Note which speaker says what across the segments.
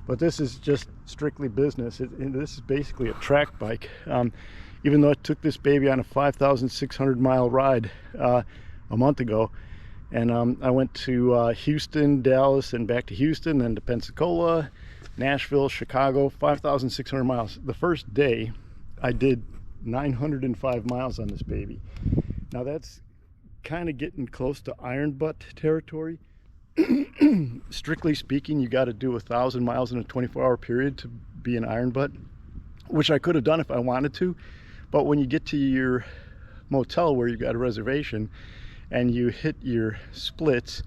Speaker 1: but this is just strictly business. This is basically a track bike. Even though I took this baby on a 5,600 mile ride a month ago, and I went to Houston, Dallas, and back to Houston, then to Pensacola, Nashville, Chicago, 5,600 miles. The first day I did 905 miles on this baby. Now that's kind of getting close to iron butt territory. Strictly speaking, you got to do 1,000 miles in a 24-hour period to be an iron butt, which I could have done if I wanted to. But when you get to your motel where you've got a reservation and you hit your splits,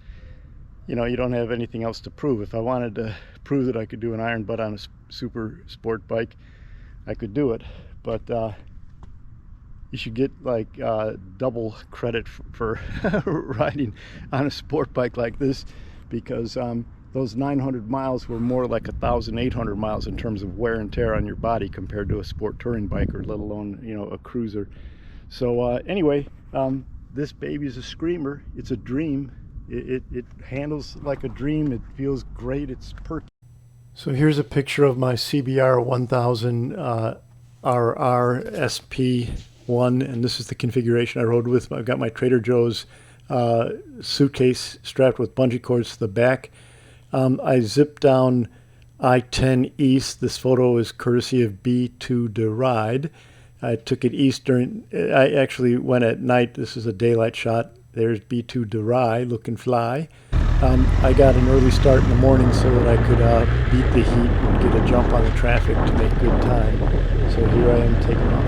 Speaker 1: you know, you don't have anything else to prove. If I wanted to prove that I could do an iron butt on a super sport bike, I could do it. But you should get like double credit for riding on a sport bike like this, because those 900 miles were more like 1,800 miles in terms of wear and tear on your body compared to a sport touring bike, or let alone, you know, a cruiser. So anyway, this baby is a screamer. It's a dream. It handles like a dream. It feels great. It's perfect. So here's a picture of my CBR1000RR SP1, and this is the configuration I rode with. I've got my Trader Joe's suitcase strapped with bungee cords to the back. I zipped down I-10 east. This photo is courtesy of B2DRaygun. I took it east I actually went at night. This is a daylight shot. There's B2DRaygun looking fly. I got an early start in the morning so that I could beat the heat and get a jump on the traffic to make good time. So here I am taking off.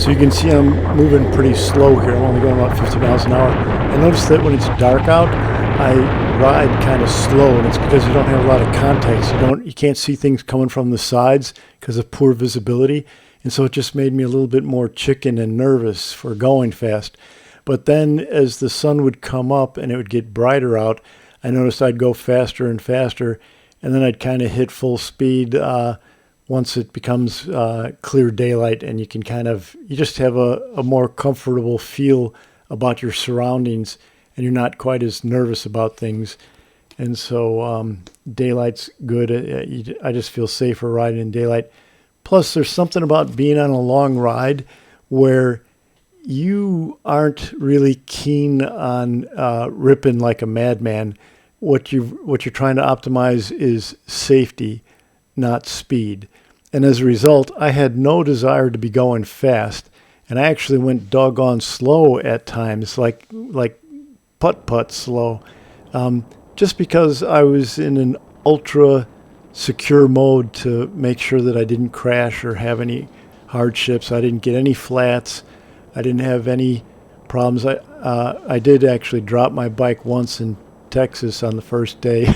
Speaker 1: So you can see I'm moving pretty slow here. I'm only going about 50 miles an hour. I noticed that when it's dark out, I ride kind of slow, and it's because you don't have a lot of context. You can't see things coming from the sides because of poor visibility, and so it just made me a little bit more chicken and nervous for going fast. But then as the sun would come up and it would get brighter out, I noticed I'd go faster and faster, and then I'd kind of hit full speed once it becomes clear daylight, and you just have a more comfortable feel about your surroundings, and you're not quite as nervous about things. And so daylight's good. I just feel safer riding in daylight. Plus, there's something about being on a long ride where you aren't really keen on ripping like a madman. What you're trying to optimize is safety, not speed. And as a result, I had no desire to be going fast, and I actually went doggone slow at times, like putt-putt slow, just because I was in an ultra secure mode to make sure that I didn't crash or have any hardships. I didn't get any flats. I didn't have any problems. I did actually drop my bike once in Texas on the first day,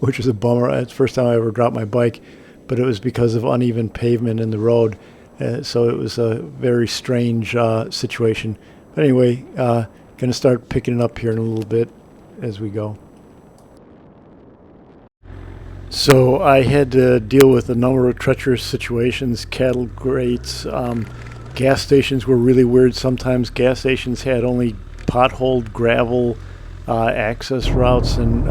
Speaker 1: which was a bummer. It's the first time I ever dropped my bike, but it was because of uneven pavement in the road. So it was a very strange situation. But anyway, going to start picking it up here in a little bit as we go. So I had to deal with a number of treacherous situations, cattle grates. Gas stations were really weird. Sometimes gas stations had only potholed gravel access routes, and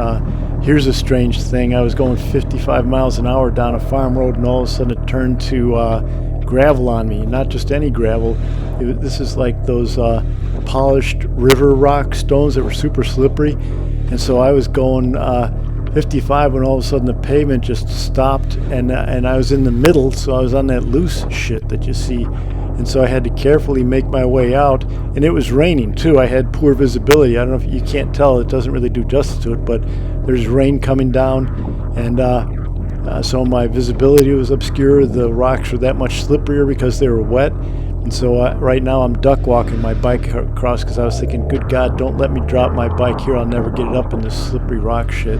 Speaker 1: here's a strange thing. I was going 55 miles an hour down a farm road, and all of a sudden it turned to gravel on me. Not just any gravel. This is like those polished river rock stones that were super slippery, and so I was going 55 when all of a sudden the pavement just stopped, and I was in the middle, so I was on that loose shit that you see. And so I had to carefully make my way out, and it was raining too. I had poor visibility. I don't know if you can't tell, it doesn't really do justice to it, but there's rain coming down, and so my visibility was obscure. The rocks were that much slipperier because they were wet, and so right now I'm duck walking my bike across because I was thinking, good God, don't let me drop my bike here. I'll never get it up in this slippery rock shit.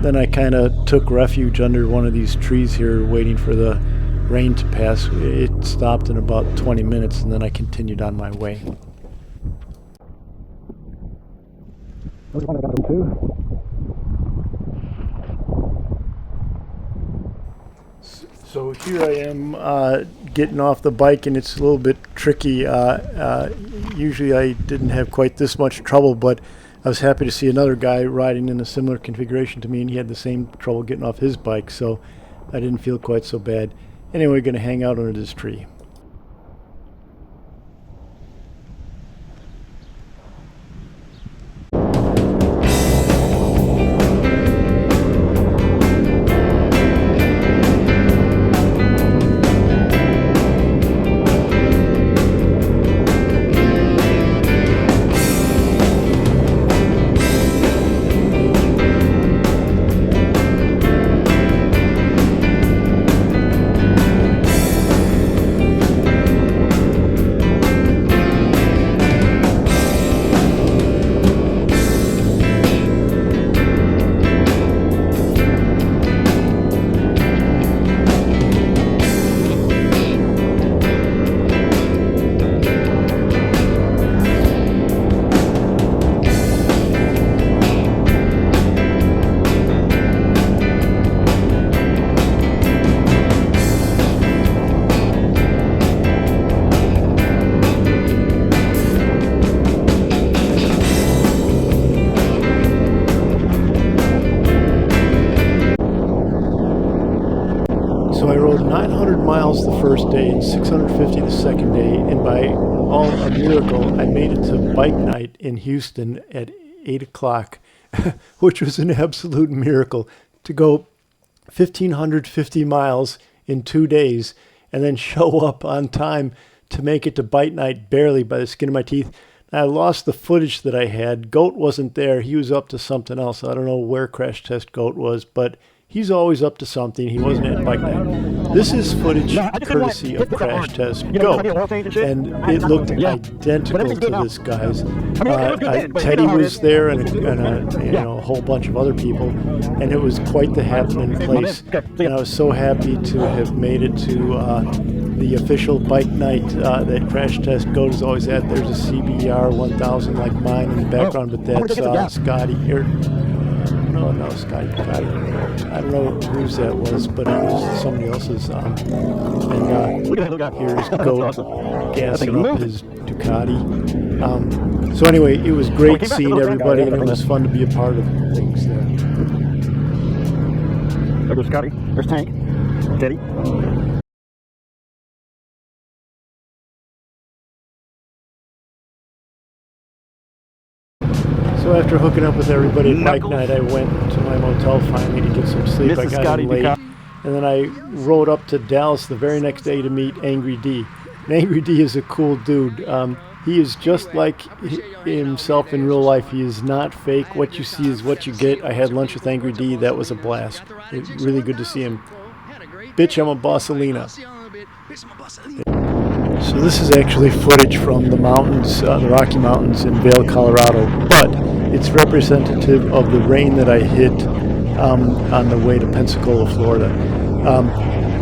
Speaker 1: Then I kind of took refuge under one of these trees here waiting for the rain to pass. It stopped in about 20 minutes, and then I continued on my way. So here I am getting off the bike, and it's a little bit tricky. Usually I didn't have quite this much trouble, but I was happy to see another guy riding in a similar configuration to me, and he had the same trouble getting off his bike, so I didn't feel quite so bad. Anyway, we're going to hang out under this tree. So I rode 900 miles the first day and 650 the second day, and by all a miracle, I made it to bike night in Houston at 8 o'clock, which was an absolute miracle to go 1,550 miles in 2 days and then show up on time to make it to bike night barely by the skin of my teeth. I lost the footage that I had. Goat wasn't there. He was up to something else. I don't know where Crash Test Goat was, but he's always up to something. He wasn't at bike night. This is footage courtesy of Crash Test Goat, and it looked identical to this guy's. Teddy was there, and a whole bunch of other people, and it was quite the happening place. And I was so happy to have made it to the official bike night that Crash Test Goat is always at. There's a CBR1000 like mine in the background, but that's Scotty here. No, Scotty. I don't know whose that was, but it was somebody else's. And here's Goat gassing up his Ducati. So anyway, it was great seeing everybody, and it was fun to be a part of things there.
Speaker 2: There's Scotty. There's Tank. Teddy.
Speaker 1: So after hooking up with everybody at bike night, I went to my motel finally to get some sleep. I got in late, and then I rode up to Dallas the very next day to meet AngryD. And AngryD is a cool dude. He is just like himself in real life. He is not fake. What you see is what you get. I had lunch with AngryD. That was a blast. It was really good to see him. Bitch, I'm a Bossalina. So this is actually footage from the mountains, the Rocky Mountains in Vail, Colorado, but it's representative of the rain that I hit on the way to Pensacola, Florida.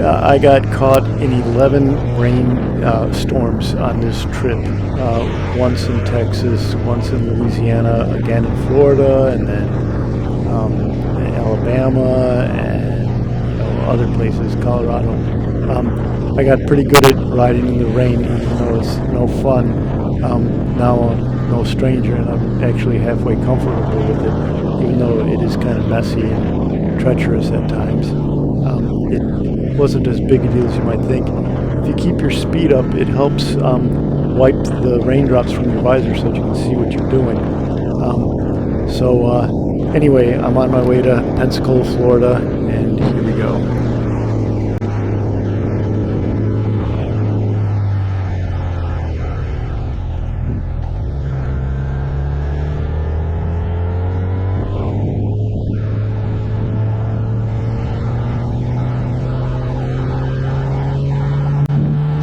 Speaker 1: I got caught in 11 rain storms on this trip, once in Texas, once in Louisiana, again in Florida, and then Alabama, and other places, Colorado. I got pretty good at riding in the rain, even though it's no fun. Now I'm no stranger, and I'm actually halfway comfortable with it, even though it is kind of messy and treacherous at times. It wasn't as big a deal as you might think. If you keep your speed up, it helps wipe the raindrops from your visor so that you can see what you're doing. Anyway, I'm on my way to Pensacola, Florida, and here we go.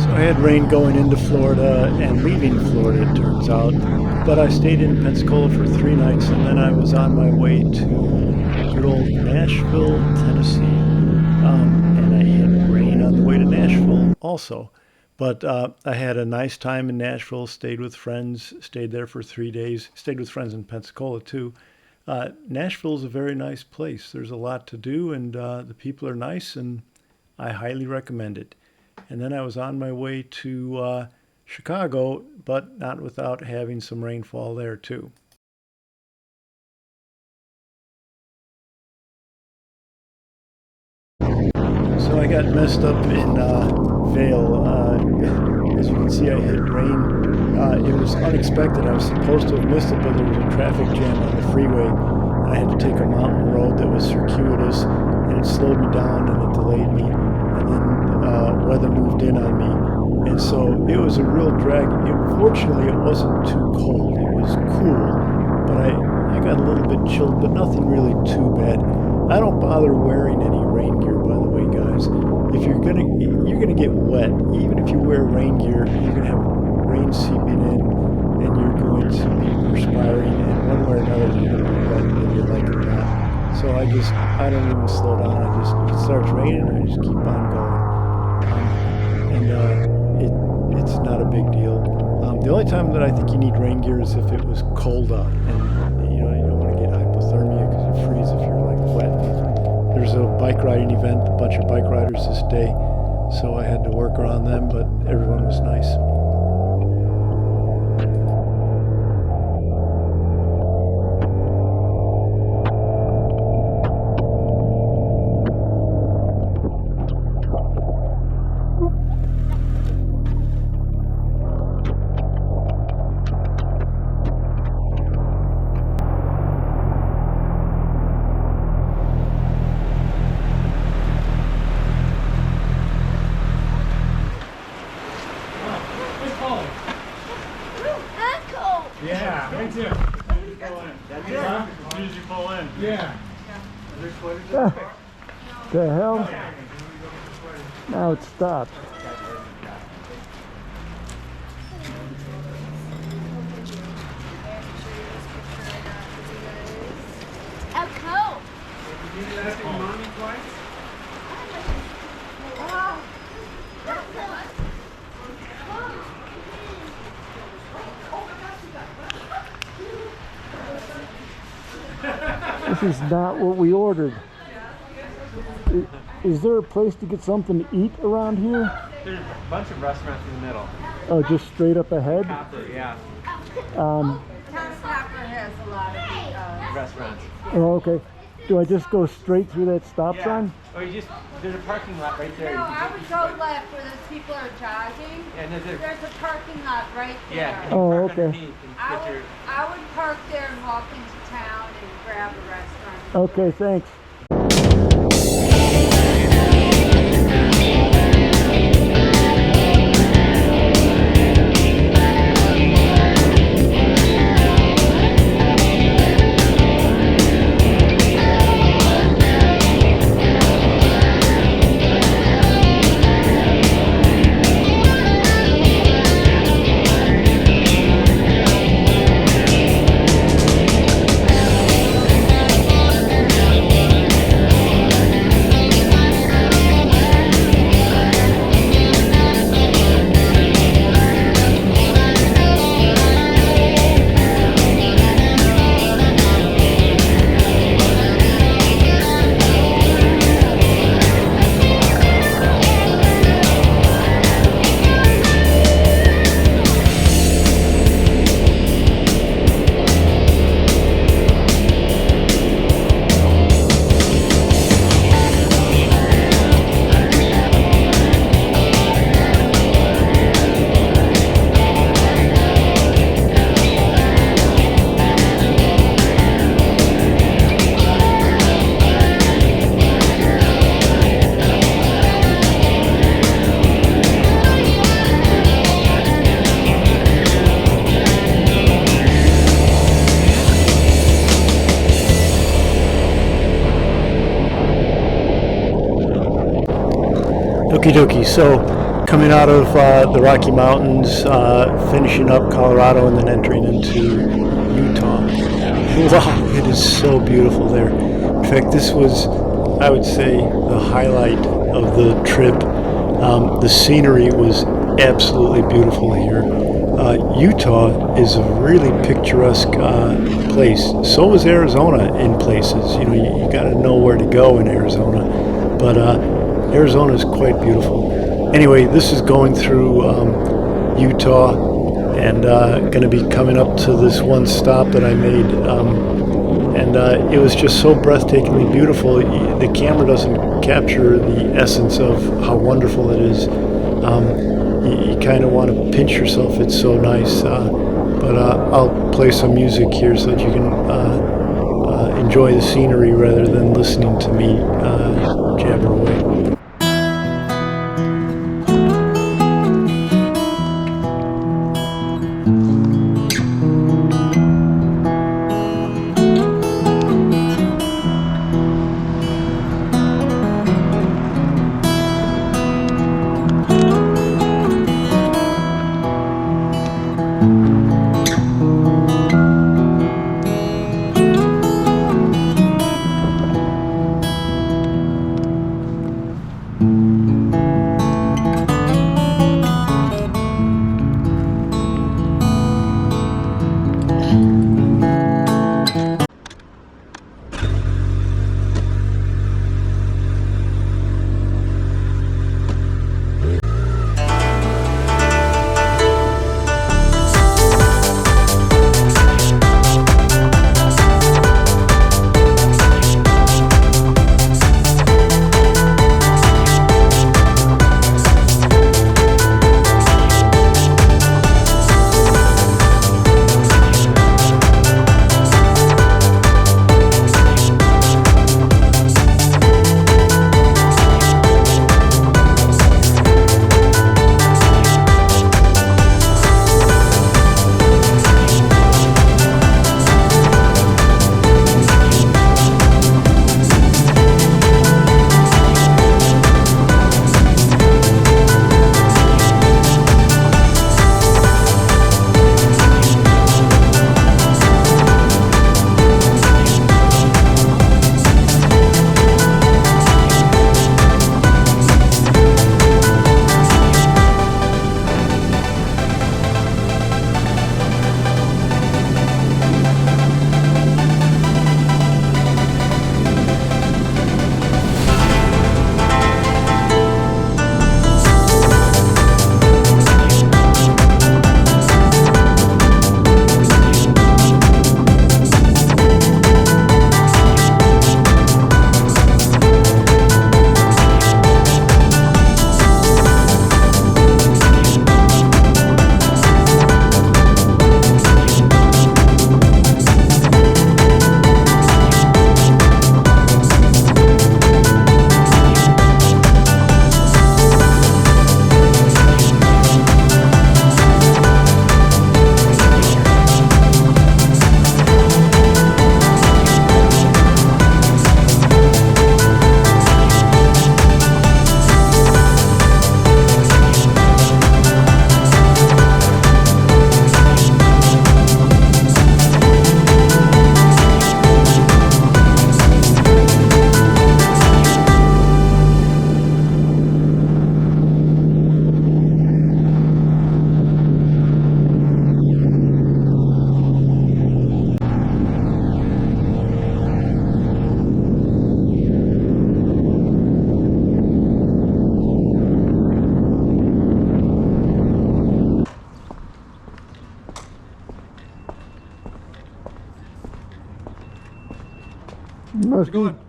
Speaker 1: I had rain going into Florida and leaving Florida, it turns out, but I stayed in Pensacola for 3 nights, and then I was on my way to good old Nashville, Tennessee, and I had rain on the way to Nashville also, but I had a nice time in Nashville, stayed with friends, stayed there for 3 days, stayed with friends in Pensacola too. Nashville is a very nice place. There's a lot to do, and the people are nice, and I highly recommend it. And then I was on my way to Chicago, but not without having some rainfall there too. So I got messed up in Vail. As you can see, I hit rain. It was unexpected. I was supposed to have missed it, but there was a traffic jam on the freeway. I had to take a mountain road that was circuitous, and it slowed me down and it delayed me. And then weather moved in on me, and so it was a real drag. Fortunately, it wasn't too cold. It was cool, but I got a little bit chilled, but nothing really too bad. I don't bother wearing any rain gear, by the way, guys. If you're gonna get wet. Even if you wear rain gear, you're gonna have rain seeping in, and you're going to be perspiring, and one way or another, you're gonna be wet, whether you like it or not. So I don't even slow down. If it starts raining, I just keep on going, and it's not a big deal. The only time that I think you need rain gear is if it was cold out, and you don't want to get hypothermia because you freeze if you're like wet. There's a bike riding event, a bunch of bike riders this day, so I had to work around them, but everyone was nice.
Speaker 3: Yeah, me too. That's it? Huh? As soon as you pull in. Yeah.
Speaker 1: The hell? Now it stopped.
Speaker 4: A coat.
Speaker 3: Did you ask your mommy twice?
Speaker 4: Wow.
Speaker 1: This is not what we ordered. Is there a place to get something to eat around here?
Speaker 3: There's a bunch of restaurants in the middle.
Speaker 1: Oh, just straight up ahead?
Speaker 3: Copper, yeah.
Speaker 4: Town Copper has a lot of
Speaker 3: Restaurants.
Speaker 1: Oh, okay. Do I just go straight through that stop sign?
Speaker 3: Or there's a parking lot right there.
Speaker 4: No, I would go left where those people are jogging.
Speaker 3: And
Speaker 4: There's a parking lot right there.
Speaker 3: Yeah. And
Speaker 1: Oh,
Speaker 3: park
Speaker 1: okay.
Speaker 3: underneath and get
Speaker 4: I would park there and walk into town and grab a restaurant.
Speaker 1: Okay, thanks. Okie dokie. So coming out of the Rocky Mountains, finishing up Colorado, and then entering into Utah. Wow, it is so beautiful there. In fact, this was, I would say, the highlight of the trip. The scenery was absolutely beautiful here. Utah is a really picturesque place. So is Arizona in places. You got to know where to go in Arizona. But Arizona is quite beautiful. Anyway, this is going through Utah, and going to be coming up to this one stop that I made, and it was just so breathtakingly beautiful. The camera doesn't capture the essence of how wonderful it is. You kind of want to pinch yourself, it's so nice. But I'll play some music here so that you can enjoy the scenery rather than listening to me jabber away.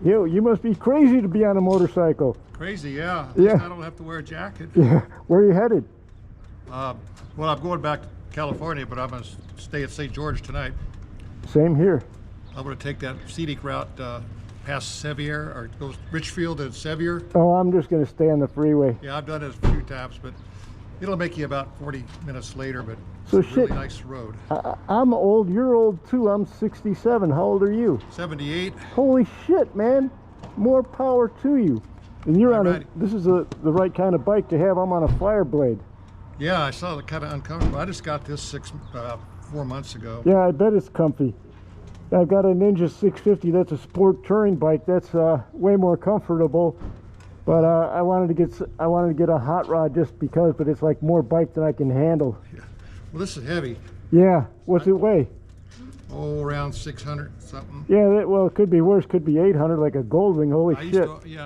Speaker 5: You must be crazy to be on a motorcycle.
Speaker 3: Crazy, yeah.
Speaker 5: Yeah.
Speaker 3: I don't have to wear a jacket.
Speaker 5: Yeah. Where are you headed?
Speaker 3: Well, I'm going back to California, but I'm going to stay at St. George tonight.
Speaker 5: Same here.
Speaker 3: I'm going to take that scenic route past Sevier, or it goes Richfield and Sevier.
Speaker 5: Oh, I'm just going to stay on the freeway.
Speaker 3: Yeah, I've done it a few times, but it'll make you about 40 minutes later, but it's
Speaker 5: So
Speaker 3: a really nice road.
Speaker 5: I'm old. You're old too. I'm 67. How old are you?
Speaker 3: 78.
Speaker 5: Holy shit, man. More power to you. And you're on
Speaker 3: Right.
Speaker 5: this is the right kind of bike to have. I'm on a Fireblade.
Speaker 3: Yeah, I saw it kind of uncomfortable. I just got this 4 months ago.
Speaker 5: Yeah, I bet it's comfy. I've got a Ninja 650. That's a sport touring bike. That's way more comfortable. But I wanted to get a hot rod just because. But it's like more bike than I can handle.
Speaker 3: Yeah. Well, this is heavy.
Speaker 5: Yeah. What's it weigh?
Speaker 6: Oh, around 600 something.
Speaker 5: Yeah, well, it could be worse. Could be 800, like a Goldwing. Holy
Speaker 6: I
Speaker 5: shit.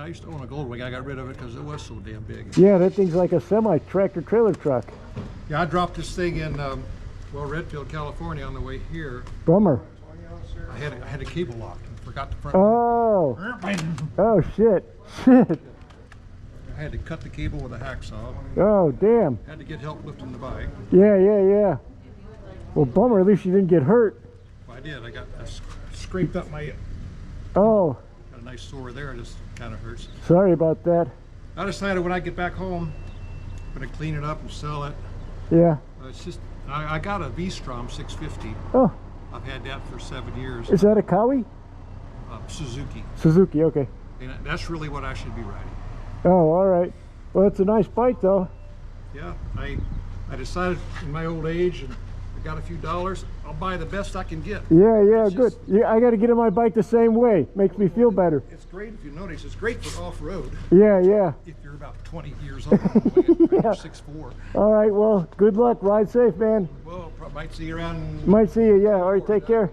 Speaker 6: used to own a Goldwing. I got rid of it because it was so damn big.
Speaker 5: Yeah, that thing's like a semi-tractor trailer truck.
Speaker 6: Yeah, I dropped this thing in, Redfield, California on the way here.
Speaker 5: Bummer.
Speaker 6: I had a cable locked and forgot the front.
Speaker 5: Oh. Oh, shit. Shit.
Speaker 6: I had to cut the cable with a hacksaw.
Speaker 5: Oh, damn.
Speaker 6: Had to get help lifting the bike.
Speaker 5: Yeah. Well, bummer. At least you didn't get hurt.
Speaker 6: Well, I did. I scraped up my,
Speaker 5: Oh,
Speaker 6: got a nice sore there. It just kind of hurts.
Speaker 5: sorry about that.
Speaker 6: I decided when I get back home, I'm going to clean it up and sell it.
Speaker 5: Yeah.
Speaker 6: It's just, I got a V-Strom 650.
Speaker 5: Oh,
Speaker 6: I've had that for 7 years.
Speaker 5: is that a Kawi?
Speaker 6: Suzuki.
Speaker 5: Suzuki, okay.
Speaker 6: And that's really what I should be riding.
Speaker 5: Oh, all right. Well, it's a nice bike, though.
Speaker 6: Yeah, I decided in my old age, and I got a few dollars, I'll buy the best I can get.
Speaker 5: Yeah,
Speaker 6: It's
Speaker 5: good.
Speaker 6: just-
Speaker 5: Yeah, I got to get on my bike the same way. Makes me feel better.
Speaker 6: It's great if you notice. It's great for off-road
Speaker 5: Yeah.
Speaker 6: if you're about 20 years old. You're 6'4".
Speaker 5: All right, well, good luck. Ride safe, man.
Speaker 6: Well, might see you around.
Speaker 5: Might see you, yeah. All right, take care.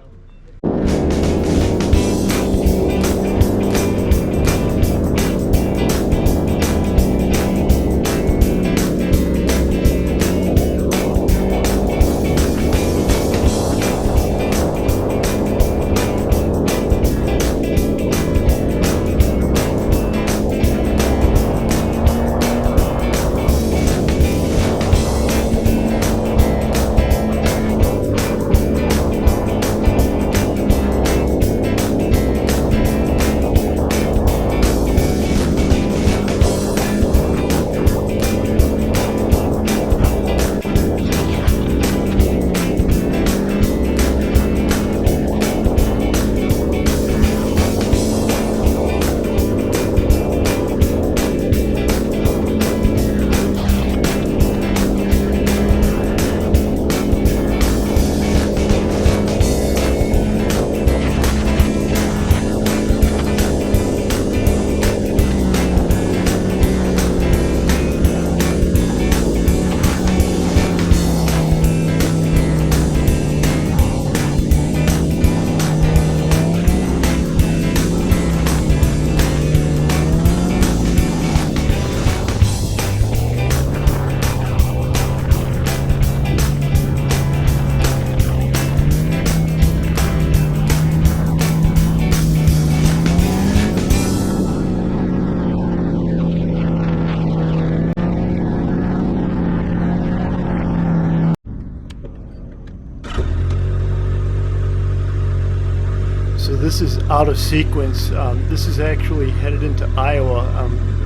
Speaker 1: So this is out of sequence. This is actually headed into Iowa.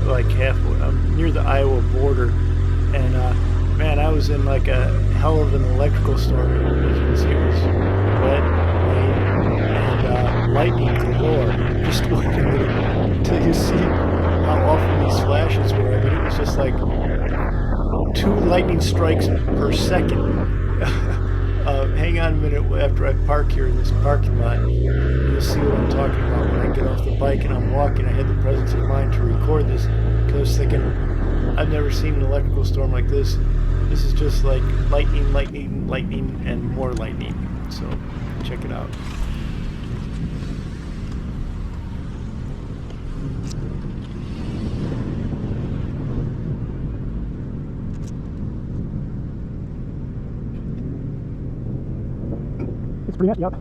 Speaker 1: Like halfway. I'm near the Iowa border, and man, I was in like a hell of an electrical storm. As you can see, it was wet, rain, and lightning galore. Just waiting until you see how often these flashes were. I mean, it was just like 2 lightning strikes per second. Hang on a minute after I park here in this parking lot. You'll see what I'm talking about when I get off the bike and I'm walking. I had the presence of mind to record this because I was thinking, I've never seen an electrical storm like this. This is just like lightning, lightning, lightning, and more lightning. So check it out.
Speaker 5: It's pretty yep.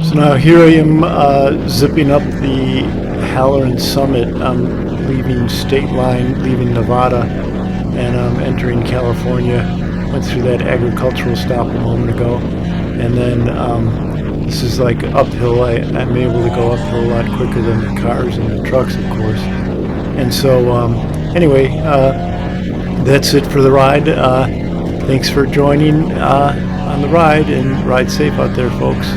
Speaker 1: So now here I am zipping up the Halloran summit. I'm leaving state line, leaving Nevada, and I'm entering California. Went through that agricultural stop a moment ago, and then this is like uphill. I'm able to go uphill a lot quicker than the cars and the trucks, of course. And so anyway, that's it for the ride. Thanks for joining on the ride, and ride safe out there, folks.